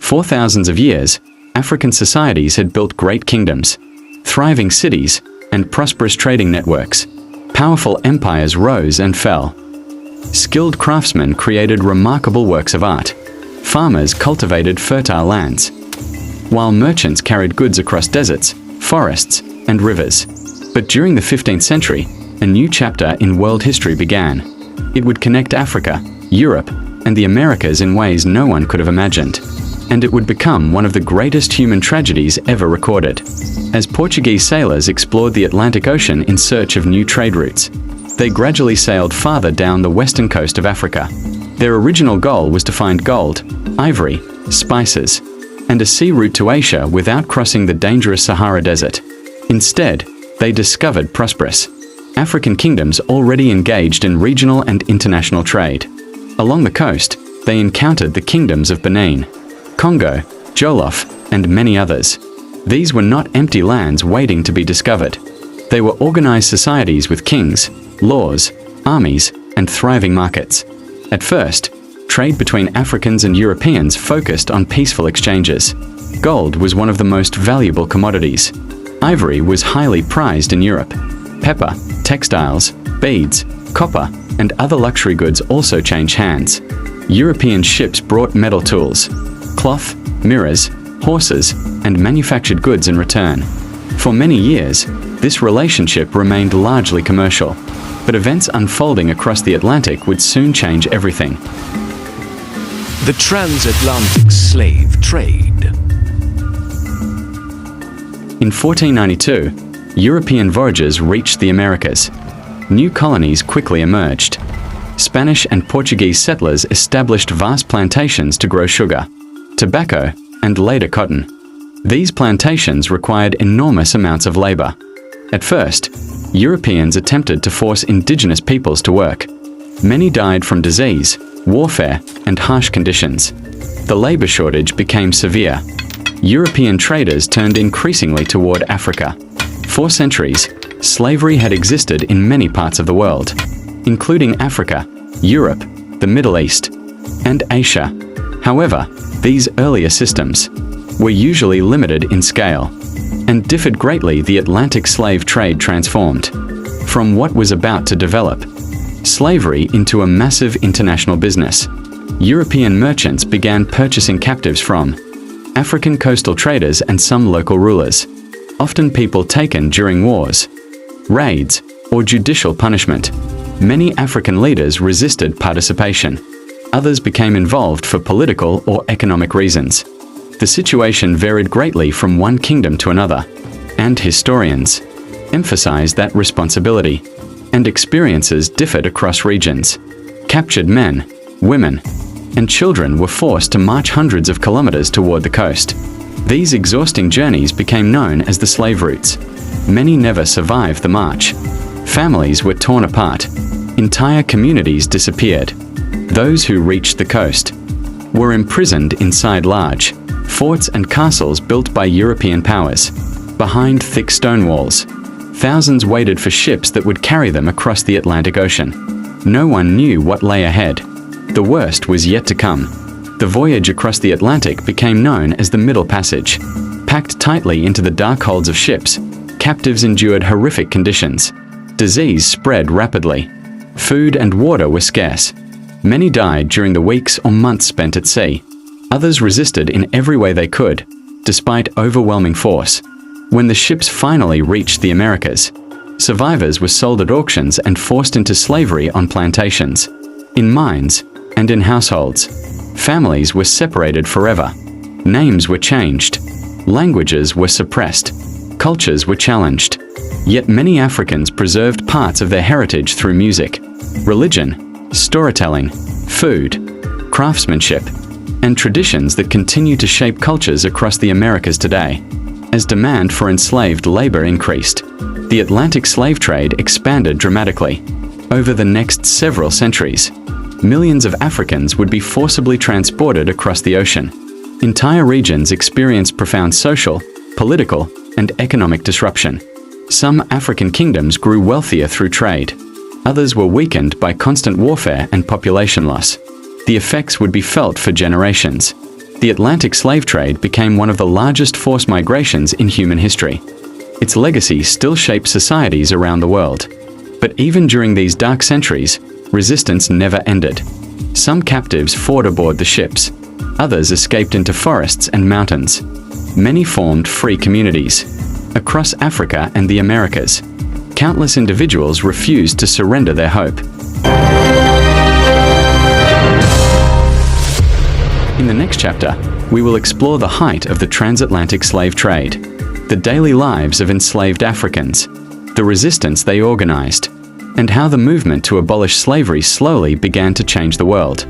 For thousands of years, African societies had built great kingdoms, thriving cities, and prosperous trading networks. Powerful empires rose and fell. Skilled craftsmen created remarkable works of art. Farmers cultivated fertile lands, while merchants carried goods across deserts, forests, and rivers. But during the 15th century, a new chapter in world history began. It would connect Africa, Europe, and the Americas in ways no one could have imagined. And it would become one of the greatest human tragedies ever recorded. As Portuguese sailors explored the Atlantic Ocean in search of new trade routes, they gradually sailed farther down the western coast of Africa. Their original goal was to find gold, ivory, spices, and a sea route to Asia without crossing the dangerous Sahara Desert. Instead, they discovered prosperous African kingdoms already engaged in regional and international trade. Along the coast, they encountered the kingdoms of Benin, Congo, Jolof, and many others. These were not empty lands waiting to be discovered. They were organized societies with kings, laws, armies, and thriving markets. At first, trade between Africans and Europeans focused on peaceful exchanges. Gold was one of the most valuable commodities. Ivory was highly prized in Europe. Pepper, textiles, beads, copper, and other luxury goods also changed hands. European ships brought metal tools, cloth, mirrors, horses, and manufactured goods in return. For many years, this relationship remained largely commercial, but events unfolding across the Atlantic would soon change everything. The transatlantic slave trade. In 1492, European voyagers reached the Americas. New colonies quickly emerged. Spanish and Portuguese settlers established vast plantations to grow sugar, tobacco, and later cotton. These plantations required enormous amounts of labor. At first, Europeans attempted to force indigenous peoples to work. Many died from disease, warfare, and harsh conditions. The labor shortage became severe. European traders turned increasingly toward Africa. For centuries, slavery had existed in many parts of the world, including Africa, Europe, the Middle East, and Asia. However, these earlier systems were usually limited in scale and differed greatly. The Atlantic slave trade transformed from what was about to develop slavery into a massive international business. European merchants began purchasing captives from African coastal traders and some local rulers, often people taken during wars, raids, or judicial punishment. Many African leaders resisted participation. Others became involved for political or economic reasons. The situation varied greatly from one kingdom to another, and historians emphasize that responsibility and experiences differed across regions. Captured men, women, and children were forced to march hundreds of kilometers toward the coast. These exhausting journeys became known as the slave routes. Many never survived the march. Families were torn apart. Entire communities disappeared. Those who reached the coast were imprisoned inside large forts and castles built by European powers. Behind thick stone walls, thousands waited for ships that would carry them across the Atlantic Ocean. No one knew what lay ahead. The worst was yet to come. The voyage across the Atlantic became known as the Middle Passage. Packed tightly into the dark holds of ships, captives endured horrific conditions. Disease spread rapidly. Food and water were scarce. Many died during the weeks or months spent at sea. Others resisted in every way they could, despite overwhelming force. When the ships finally reached the Americas, survivors were sold at auctions and forced into slavery on plantations, in mines, and in households. Families were separated forever. Names were changed. Languages were suppressed. Cultures were challenged. Yet many Africans preserved parts of their heritage through music, religion, storytelling, food, craftsmanship, and traditions that continue to shape cultures across the Americas today. As demand for enslaved labor increased, the Atlantic slave trade expanded dramatically. Over the next several centuries, millions of Africans would be forcibly transported across the ocean. Entire regions experienced profound social, political, and economic disruption. Some African kingdoms grew wealthier through trade. Others were weakened by constant warfare and population loss. The effects would be felt for generations. The Atlantic slave trade became one of the largest forced migrations in human history. Its legacy still shapes societies around the world. But even during these dark centuries, resistance never ended. Some captives fought aboard the ships. Others escaped into forests and mountains. Many formed free communities. Across Africa and the Americas, countless individuals refused to surrender their hope. In the next chapter, we will explore the height of the transatlantic slave trade, the daily lives of enslaved Africans, the resistance they organized, and how the movement to abolish slavery slowly began to change the world.